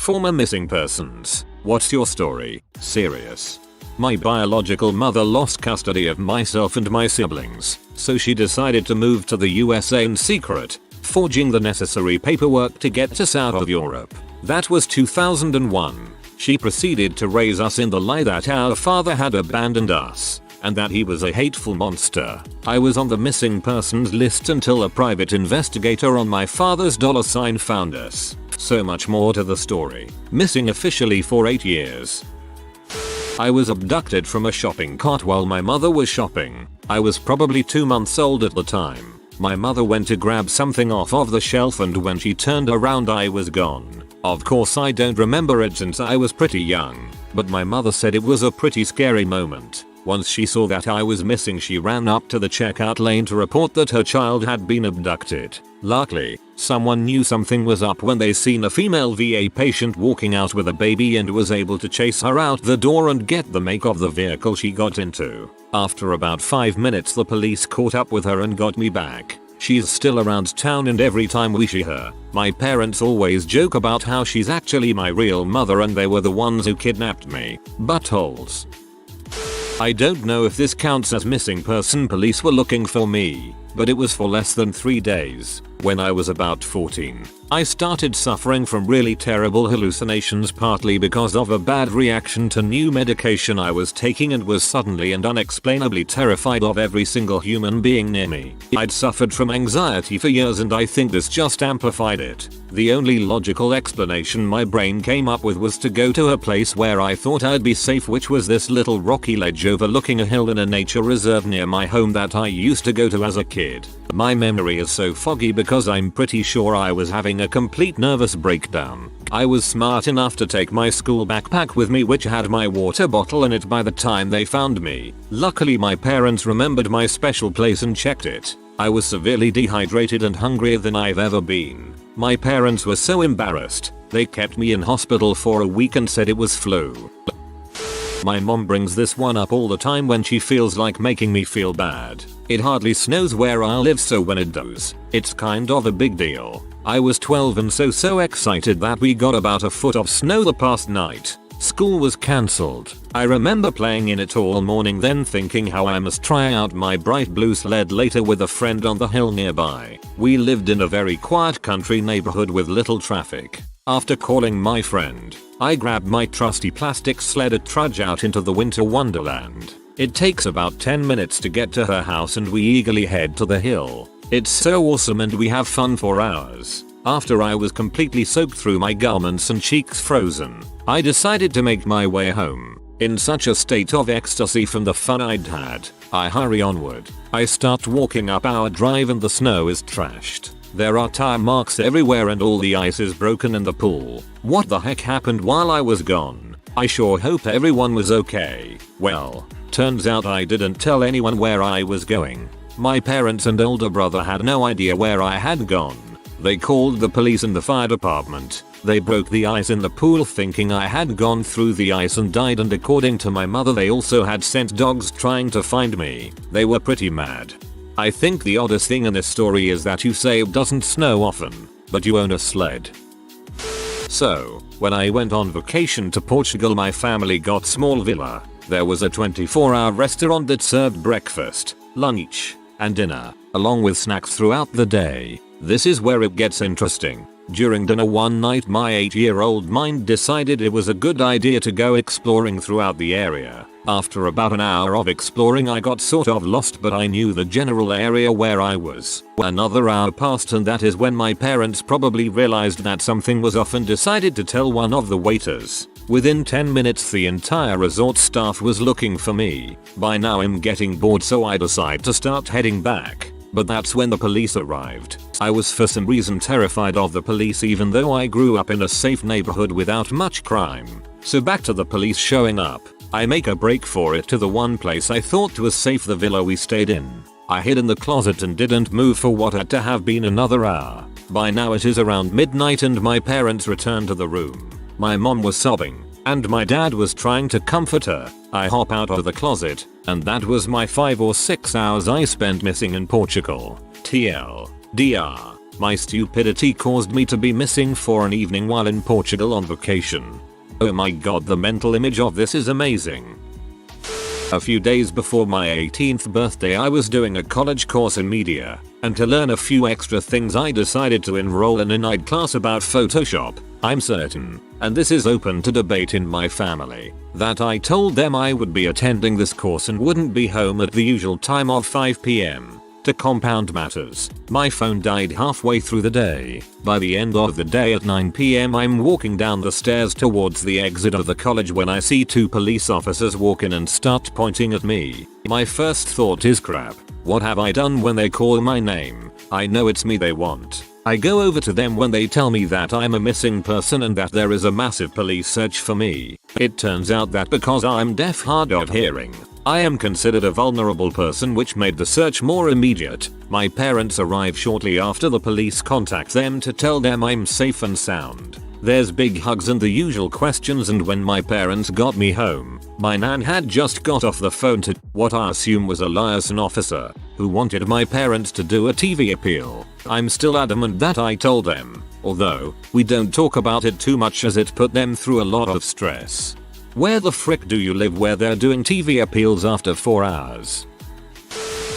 former missing persons. What's your story? Serious. My biological mother lost custody of myself and my siblings, so she decided to move to the USA in secret, forging the necessary paperwork to get us out of Europe. That was 2001. She proceeded to raise us in the lie that our father had abandoned us, and that he was a hateful monster. I was on the missing persons list until a private investigator on my father's $ found us. So much more to the story. Missing officially for 8 years. I was abducted from a shopping cart while my mother was shopping. I was probably 2 months old at the time. My mother went to grab something off of the shelf, and when she turned around I was gone. Of course I don't remember it since I was pretty young, but my mother said it was a pretty scary moment. Once she saw that I was missing, she ran up to the checkout lane to report that her child had been abducted. Luckily, someone knew something was up when they seen a female VA patient walking out with a baby and was able to chase her out the door and get the make of the vehicle she got into. After about 5 minutes the police caught up with her and got me back. She's still around town, and every time we see her, my parents always joke about how she's actually my real mother and they were the ones who kidnapped me. Buttholes. I don't know if this counts as missing person. Police were looking for me, but it was for less than 3 days. When I was about 14, I started suffering from really terrible hallucinations, partly because of a bad reaction to new medication I was taking, and was suddenly and unexplainably terrified of every single human being near me. I'd suffered from anxiety for years, and I think this just amplified it. The only logical explanation my brain came up with was to go to a place where I thought I'd be safe, which was this little rocky ledge overlooking a hill in a nature reserve near my home that I used to go to as a kid. My memory is so foggy because I'm pretty sure I was having a complete nervous breakdown. I was smart enough to take my school backpack with me, which had my water bottle in it by the time they found me. Luckily my parents remembered my special place and checked it. I was severely dehydrated and hungrier than I've ever been. My parents were so embarrassed, they kept me in hospital for a week and said it was flu. My mom brings this one up all the time when she feels like making me feel bad. It hardly snows where I live, so when it does, it's kind of a big deal. I was 12 and so excited that we got about a foot of snow the past night. School was cancelled. I remember playing in it all morning, then thinking how I must try out my bright blue sled later with a friend on the hill nearby. We lived in a very quiet country neighborhood with little traffic. After calling my friend, I grabbed my trusty plastic sled and trudge out into the winter wonderland. It takes about 10 minutes to get to her house and we eagerly head to the hill. It's so awesome and we have fun for hours. After I was completely soaked through my garments and cheeks frozen, I decided to make my way home. In such a state of ecstasy from the fun I'd had, I hurry onward. I start walking up our drive and the snow is trashed. There are tire marks everywhere and all the ice is broken in the pool. What the heck happened while I was gone? I sure hope everyone was okay. Well, turns out I didn't tell anyone where I was going. My parents and older brother had no idea where I had gone. They called the police and the fire department. They broke the ice in the pool thinking I had gone through the ice and died, and according to my mother they also had sent dogs trying to find me. They were pretty mad. I think the oddest thing in this story is that you say it doesn't snow often, but you own a sled. So, when I went on vacation to Portugal, my family got small villa. There was a 24-hour restaurant that served breakfast, lunch, and dinner, along with snacks throughout the day. This is where it gets interesting. During dinner one night, my 8-year-old mind decided it was a good idea to go exploring throughout the area. After about an hour of exploring I got sort of lost, but I knew the general area where I was. Another hour passed and that is when my parents probably realized that something was off and decided to tell one of the waiters. Within 10 minutes the entire resort staff was looking for me. By now I'm getting bored, so I decide to start heading back. But that's when the police arrived. I was for some reason terrified of the police, even though I grew up in a safe neighborhood without much crime. So back to the police showing up, I make a break for it to the one place I thought was safe, the villa we stayed in. I hid in the closet and didn't move for what had to have been another hour. By now it is around midnight and my parents returned to the room. My mom was sobbing, and my dad was trying to comfort her. I hop out of the closet, and that was my 5 or 6 hours I spent missing in Portugal. TLDR. My stupidity caused me to be missing for an evening while in Portugal on vacation. Oh my god, the mental image of this is amazing. A few days before my 18th birthday I was doing a college course in media, and to learn a few extra things I decided to enroll in a night class about Photoshop. I'm certain, and this is open to debate in my family, that I told them I would be attending this course and wouldn't be home at the usual time of 5 PM. To compound matters, my phone died halfway through the day. By the end of the day at 9 PM I'm walking down the stairs towards the exit of the college when I see 2 police officers walk in and start pointing at me. My first thought is crap, what have I done when they call my name? I know it's me they want. I go over to them when they tell me that I'm a missing person and that there is a massive police search for me. It turns out that because I'm deaf hard of hearing, I am considered a vulnerable person, which made the search more immediate. My parents arrive shortly after the police contact them to tell them I'm safe and sound. There's big hugs and the usual questions, and when my parents got me home, my nan had just got off the phone to what I assume was a liaison officer who wanted my parents to do a TV appeal. I'm still adamant that I told them, although we don't talk about it too much as it put them through a lot of stress. Where the frick do you live where they're doing TV appeals after 4 hours?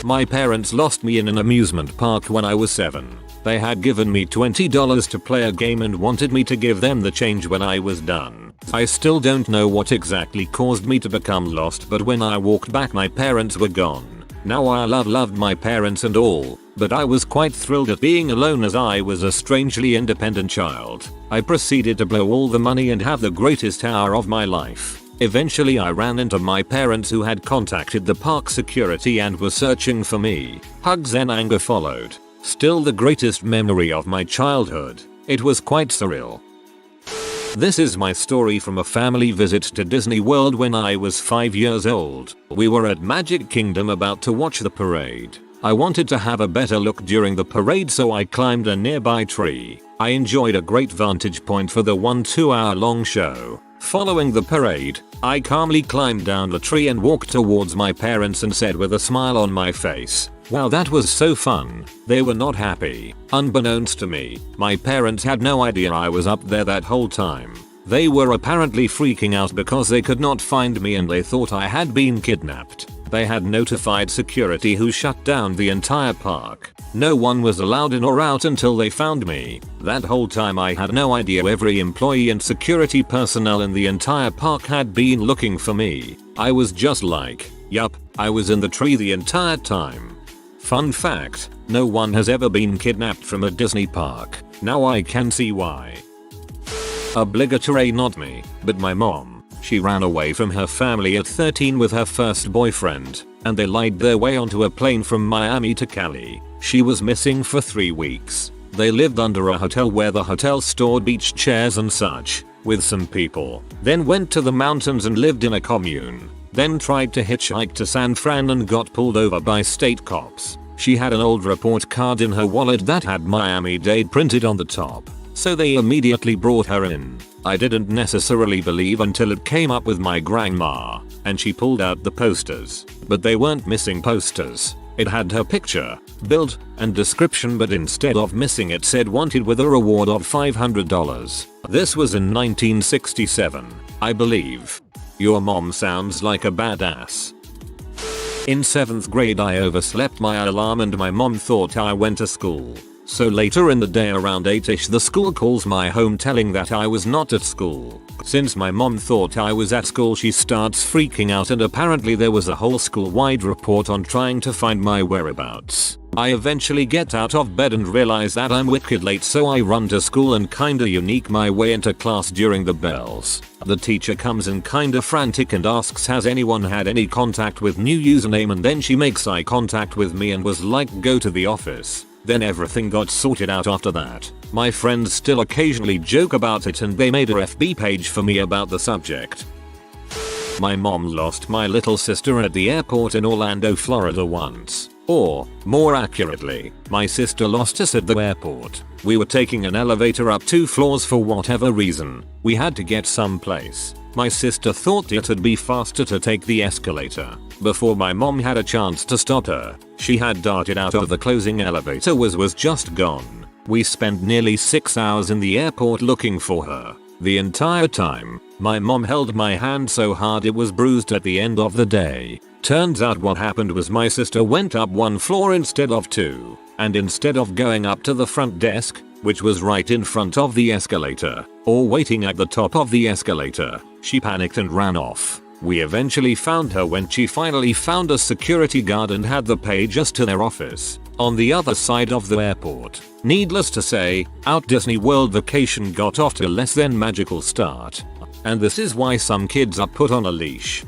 My parents lost me in an amusement park when I was 7. They had given me $20 to play a game and wanted me to give them the change when I was done. I still don't know what exactly caused me to become lost, but when I walked back my parents were gone. Now I loved my parents and all, but I was quite thrilled at being alone as I was a strangely independent child. I proceeded to blow all the money and have the greatest hour of my life. Eventually I ran into my parents who had contacted the park security and were searching for me. Hugs and anger followed. Still the greatest memory of my childhood. It was quite surreal. This is my story from a family visit to Disney World when I was 5 years old. We were at Magic Kingdom about to watch the parade. I wanted to have a better look during the parade, so I climbed a nearby tree. I enjoyed a great vantage point for the 2-hour long show. Following the parade, I calmly climbed down the tree and walked towards my parents and said with a smile on my face, "Wow, that was so fun." They were not happy. Unbeknownst to me, my parents had no idea I was up there that whole time. They were apparently freaking out because they could not find me and they thought I had been kidnapped. They had notified security, who shut down the entire park. No one was allowed in or out until they found me. That whole time I had no idea every employee and security personnel in the entire park had been looking for me. I was just like, yup, I was in the tree the entire time. Fun fact, no one has ever been kidnapped from a Disney park. Now I can see why. Obligatory, not me, but my mom. She ran away from her family at 13 with her first boyfriend, and they lied their way onto a plane from Miami to Cali. She was missing for 3 weeks. They lived under a hotel where the hotel stored beach chairs and such, with some people. Then went to the mountains and lived in a commune. Then tried to hitchhike to San Fran and got pulled over by state cops. She had an old report card in her wallet that had Miami-Dade printed on the top, so they immediately brought her in. I didn't necessarily believe until it came up with my grandma, and she pulled out the posters. But they weren't missing posters. It had her picture, build, and description, but instead of missing it said wanted with a reward of $500. This was in 1967, I believe. Your mom sounds like a badass. In 7th grade I overslept my alarm and my mom thought I went to school. So later in the day around 8ish the school calls my home telling that I was not at school. Since my mom thought I was at school, she starts freaking out, and apparently there was a whole school-wide report on trying to find my whereabouts. I eventually get out of bed and realize that I'm wicked late, so I run to school and kinda unique my way into class during the bells. The teacher comes in kinda frantic and asks has anyone had any contact with new username, and then she makes eye contact with me and was like, go to the office. Then everything got sorted out after that. My friends still occasionally joke about it and they made a FB page for me about the subject. My mom lost my little sister at the airport in Orlando, Florida once. Or, more accurately, my sister lost us at the airport. We were taking an elevator up 2 floors for whatever reason. We had to get someplace. My sister thought it'd be faster to take the escalator. Before my mom had a chance to stop her, she had darted out of the closing elevator, was just gone. We spent nearly 6 hours in the airport looking for her. The entire time, my mom held my hand so hard it was bruised at the end of the day. Turns out what happened was my sister went up 1 floor instead of 2, and instead of going up to the front desk, which was right in front of the escalator, or waiting at the top of the escalator, she panicked and ran off. We eventually found her when she finally found a security guard and had the page us to their office on the other side of the airport. Needless to say, our Disney World vacation got off to a less than magical start. And this is why some kids are put on a leash.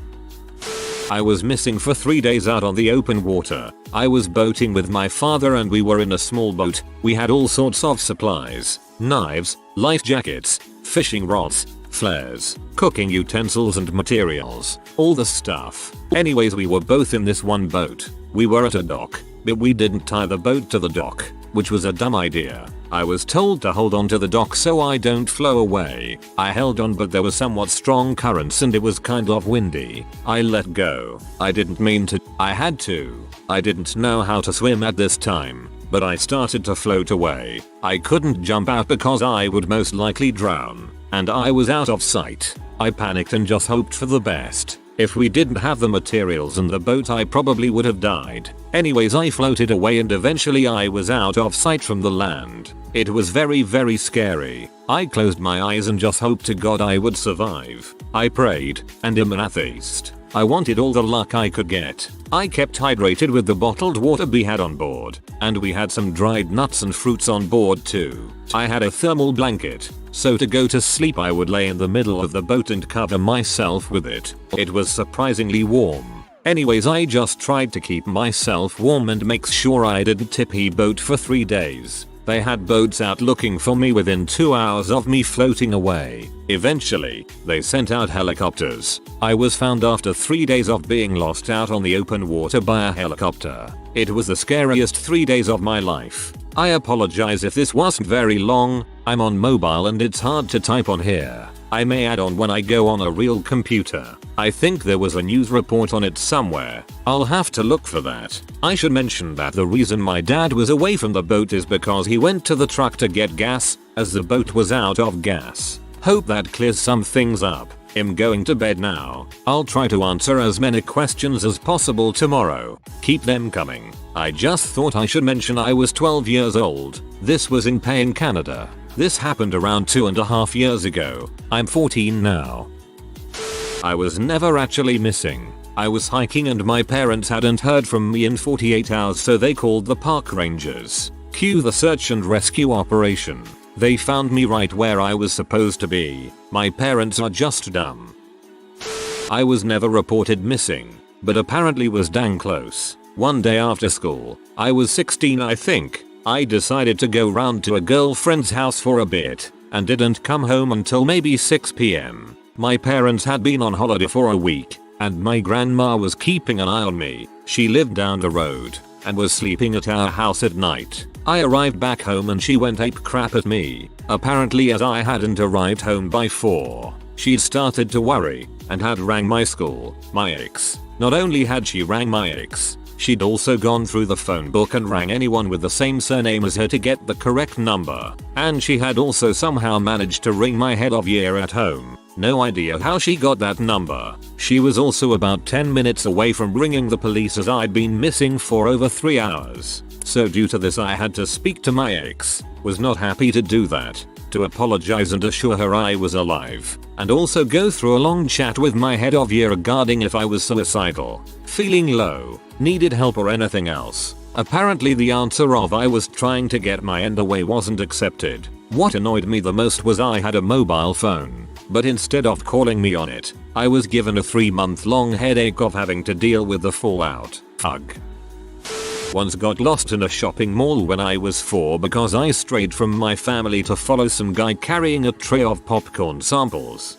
I was missing for 3 days out on the open water. I was boating with my father and we were in a small boat. We had all sorts of supplies, knives, life jackets, fishing rods, flares, cooking utensils and materials, all the stuff. Anyways, we were both in this one boat. We were at a dock, but we didn't tie the boat to the dock, which was a dumb idea. I was told to hold on to the dock so I don't flow away. I held on, but there were somewhat strong currents and it was kind of windy. I let go. I didn't mean to. I had to. I didn't know how to swim at this time, but I started to float away. I couldn't jump out because I would most likely drown, and I was out of sight. I panicked and just hoped for the best. If we didn't have the materials and the boat, I probably would have died. Anyways, I floated away and eventually I was out of sight from the land. It was very scary. I closed my eyes and just hoped to God I would survive. I prayed and am an atheist. I wanted all the luck I could get. I kept hydrated with the bottled water we had on board, and we had some dried nuts and fruits on board too. I had a thermal blanket, so to go to sleep I would lay in the middle of the boat and cover myself with it. It was surprisingly warm. Anyways, I just tried to keep myself warm and make sure I didn't tip the boat for 3 days. They had boats out looking for me within 2 hours of me floating away. Eventually, they sent out helicopters. I was found after 3 days of being lost out on the open water by a helicopter. It was the scariest 3 days of my life. I apologize if this wasn't very long. I'm on mobile and it's hard to type on here. I may add on when I go on a real computer. I think there was a news report on it somewhere. I'll have to look for that. I should mention that the reason my dad was away from the boat is because he went to the truck to get gas, as the boat was out of gas. Hope that clears some things up. I'm going to bed now. I'll try to answer as many questions as possible tomorrow. Keep them coming. I just thought I should mention I was 12 years old. This was in Payne, Canada. This happened around 2.5 years ago. I'm 14 now. I was never actually missing. I was hiking and my parents hadn't heard from me in 48 hours, so they called the park rangers. Cue the search and rescue operation. They found me right where I was supposed to be. My parents are just dumb. I was never reported missing, but apparently was dang close. One day after school, I was 16 I think, I decided to go round to a girlfriend's house for a bit, and didn't come home until maybe 6 PM. My parents had been on holiday for a week, and my grandma was keeping an eye on me. She lived down the road, and was sleeping at our house at night. I arrived back home and she went ape crap at me. Apparently, as I hadn't arrived home by 4, she'd started to worry, and had rang my school, my ex. Not only had she rang my ex, she'd also gone through the phone book and rang anyone with the same surname as her to get the correct number. And she had also somehow managed to ring my head of year at home. No idea how she got that number. She was also about 10 minutes away from ringing the police, as I'd been missing for over 3 hours. So due to this I had to speak to my ex. Was not happy to do that. To apologize and assure her I was alive. And also go through a long chat with my head of year regarding if I was suicidal, feeling low, needed help or anything else. Apparently the answer of I was trying to get my end away wasn't accepted. What annoyed me the most was I had a mobile phone, but instead of calling me on it, I was given a 3-month-long headache of having to deal with the fallout. Ugh. Once got lost in a shopping mall when I was 4 because I strayed from my family to follow some guy carrying a tray of popcorn samples.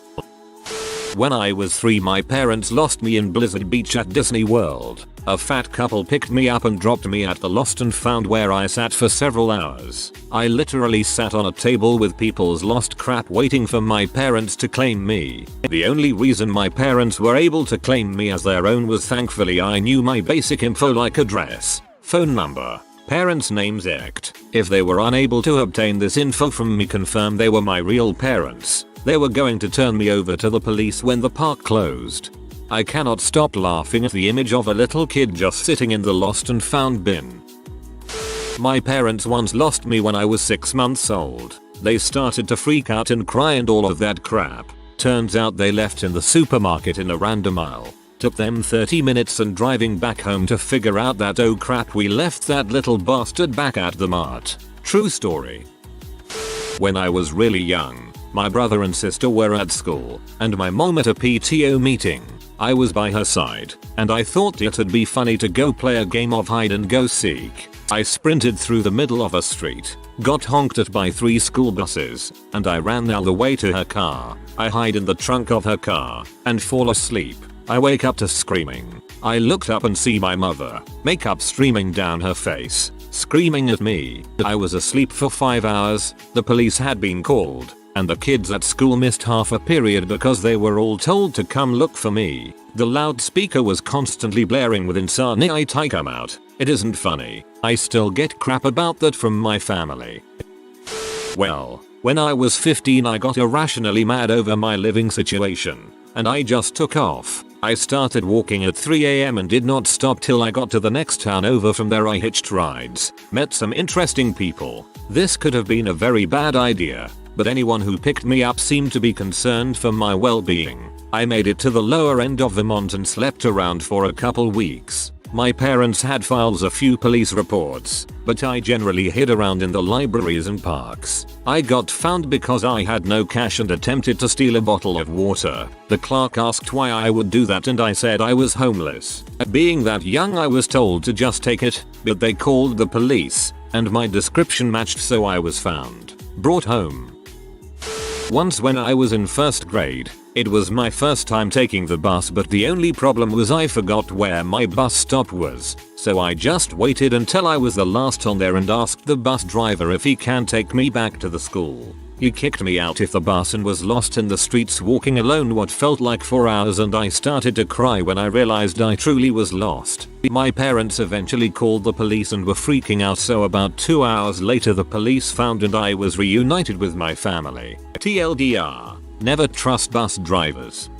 When I was 3, my parents lost me in Blizzard Beach at Disney World. A fat couple picked me up and dropped me at the lost and found where I sat for several hours. I literally sat on a table with people's lost crap waiting for my parents to claim me. The only reason my parents were able to claim me as their own was thankfully I knew my basic info like address, phone number, Parents names act. If they were unable to obtain this info from me, confirm they were my real parents, they were going to turn me over to the police when the park closed. I cannot stop laughing at the image of a little kid just sitting in the lost and found bin. My parents once lost me when I was 6 months old. They started to freak out and cry and all of that crap. Turns out they left in the supermarket in a random aisle. Took them 30 minutes and driving back home to figure out that oh crap, we left that little bastard back at the mart. True story. When I was really young, my brother and sister were at school, and my mom at a PTO meeting. I was by her side, and I thought it'd be funny to go play a game of hide and go seek. I sprinted through the middle of a street, got honked at by 3 school buses, and I ran all the way to her car. I hide in the trunk of her car, and fall asleep. I wake up to screaming. I looked up and see my mother, makeup streaming down her face, screaming at me. I was asleep for 5 hours, the police had been called, and the kids at school missed half a period because they were all told to come look for me. The loudspeaker was constantly blaring with insanity. I come out. It isn't funny. I still get crap about that from my family. Well, when I was 15 I got irrationally mad over my living situation, and I just took off. I started walking at 3 AM and did not stop till I got to the next town over. From there I hitched rides, met some interesting people. This could have been a very bad idea, but anyone who picked me up seemed to be concerned for my well-being. I made it to the lower end of Vermont and slept around for a couple weeks. My parents had filed a few police reports, but I generally hid around in the libraries and parks. I got found because I had no cash and attempted to steal a bottle of water. The clerk asked why I would do that and I said I was homeless. Being that young I was told to just take it, but they called the police, and my description matched, so I was found. Brought home. Once when I was in 1st grade, it was my first time taking the bus, but the only problem was I forgot where my bus stop was, so I just waited until I was the last on there and asked the bus driver if he can take me back to the school. He kicked me out of the bus and was lost in the streets walking alone what felt like 4 hours, and I started to cry when I realized I truly was lost. My parents eventually called the police and were freaking out, so about 2 hours later the police found and I was reunited with my family. TLDR. Never trust bus drivers.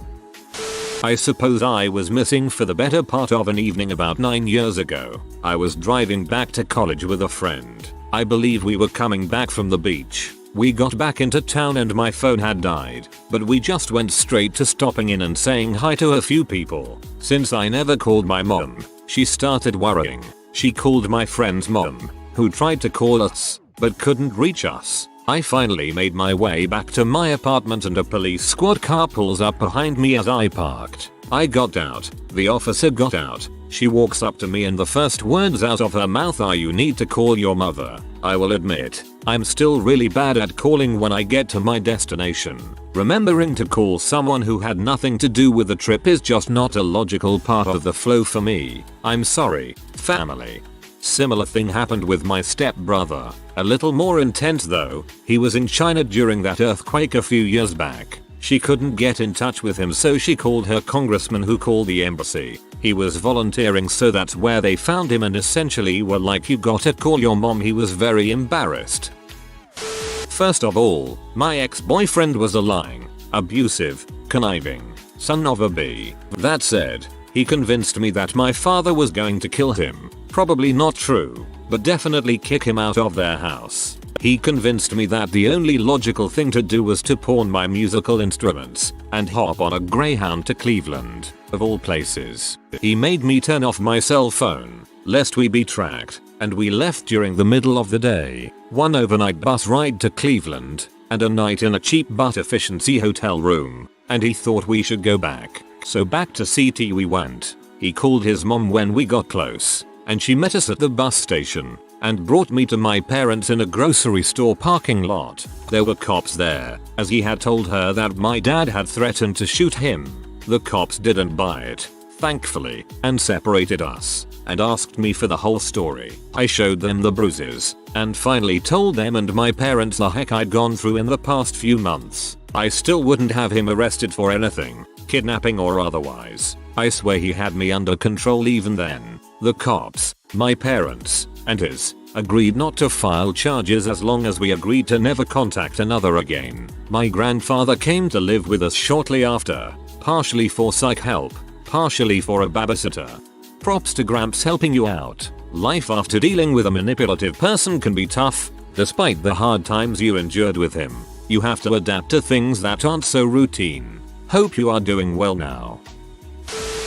I suppose I was missing for the better part of an evening about 9 years ago. I was driving back to college with a friend. I believe we were coming back from the beach. We got back into town and my phone had died, but we just went straight to stopping in and saying hi to a few people. Since I never called my mom, she started worrying. She called my friend's mom, who tried to call us, but couldn't reach us. I finally made my way back to my apartment and a police squad car pulls up behind me as I parked. I got out. The officer got out. She walks up to me and the first words out of her mouth are, "You need to call your mother." I will admit, I'm still really bad at calling when I get to my destination. Remembering to call someone who had nothing to do with the trip is just not a logical part of the flow for me. I'm sorry, family. Similar thing happened with my stepbrother. A little more intense though. He was in China during that earthquake a few years back. She couldn't get in touch with him, so she called her congressman, who called the embassy. He was volunteering, so that's where they found him and essentially were like, "You gotta call your mom." He was very embarrassed. First of all, my ex-boyfriend was a lying, abusive, conniving son of a b. That said, he convinced me that my father was going to kill him. Probably not true, but definitely kick him out of their house. He convinced me that the only logical thing to do was to pawn my musical instruments and hop on a Greyhound to Cleveland, of all places. He made me turn off my cell phone, lest we be tracked, and we left during the middle of the day. One overnight bus ride to Cleveland, and a night in a cheap but efficiency hotel room, and he thought we should go back. So back to CT we went. He called his mom when we got close, and she met us at the bus station and brought me to my parents in a grocery store parking lot. There were cops there, as he had told her that my dad had threatened to shoot him. The cops didn't buy it, thankfully, and separated us and asked me for the whole story. I showed them the bruises and finally told them and my parents the heck I'd gone through in the past few months. I still wouldn't have him arrested for anything, kidnapping or otherwise. I swear he had me under control even then. The cops, my parents, and his, agreed not to file charges as long as we agreed to never contact another again. My grandfather came to live with us shortly after, partially for psych help, partially for a babysitter. Props to Gramps helping you out. Life after dealing with a manipulative person can be tough. Despite the hard times you endured with him, you have to adapt to things that aren't so routine. Hope you are doing well now.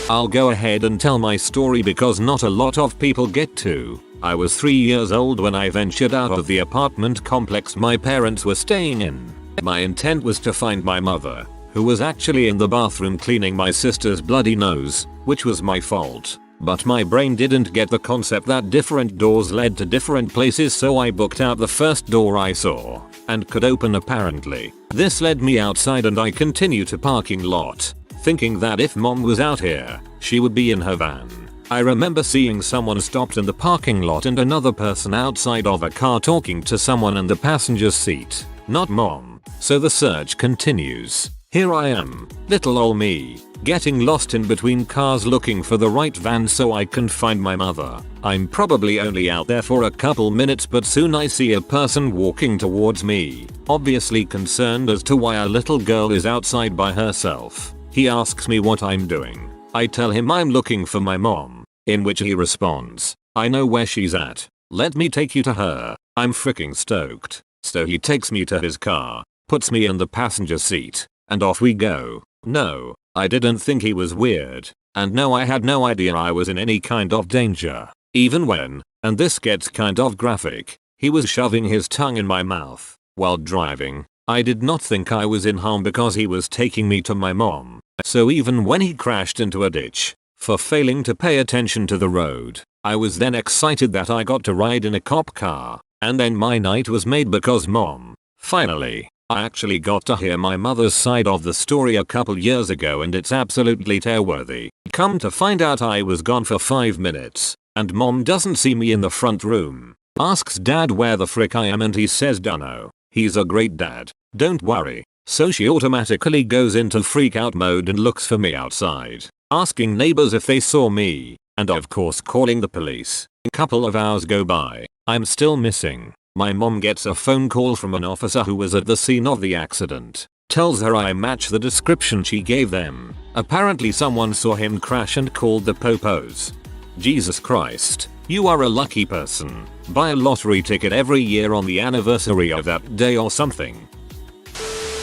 I'll go ahead and tell my story because not a lot of people get to. I was 3 years old when I ventured out of the apartment complex my parents were staying in. My intent was to find my mother, who was actually in the bathroom cleaning my sister's bloody nose, which was my fault. But my brain didn't get the concept that different doors led to different places, so I booked out the first door I saw, and could open apparently. This led me outside and I continued to parking lot, thinking that if mom was out here, she would be in her van. I remember seeing someone stopped in the parking lot and another person outside of a car talking to someone in the passenger seat, not mom, so the search continues. Here I am, little ol' me, getting lost in between cars looking for the right van so I can find my mother. I'm probably only out there for a couple minutes, but soon I see a person walking towards me, obviously concerned as to why a little girl is outside by herself. He asks me what I'm doing. I tell him I'm looking for my mom, in which he responds, "I know where she's at. Let me take you to her." I'm freaking stoked. So he takes me to his car, puts me in the passenger seat, and off we go. No, I didn't think he was weird, and no, I had no idea I was in any kind of danger. Even when, and this gets kind of graphic, he was shoving his tongue in my mouth while driving, I did not think I was in harm because he was taking me to my mom. So even when he crashed into a ditch for failing to pay attention to the road, I was then excited that I got to ride in a cop car, and then my night was made because mom. Finally, I actually got to hear my mother's side of the story a couple years ago and it's absolutely tearworthy. Come to find out I was gone for 5 minutes, and mom doesn't see me in the front room. Asks dad where the frick I am and he says dunno. He's a great dad, don't worry. So she automatically goes into freak out mode and looks for me outside, asking neighbors if they saw me, and of course calling the police. A couple of hours go by, I'm still missing. My mom gets a phone call from an officer who was at the scene of the accident. Tells her I match the description she gave them. Apparently someone saw him crash and called the popos. Jesus Christ, you are a lucky person. Buy a lottery ticket every year on the anniversary of that day or something.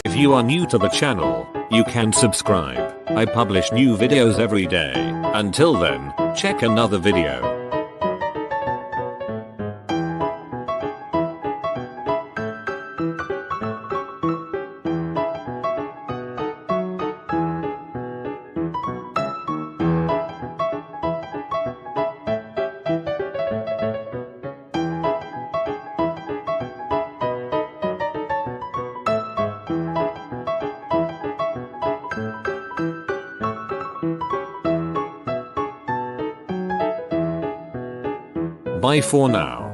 If you are new to the channel, you can subscribe. I publish new videos every day. Until then, check another video. Bye for now.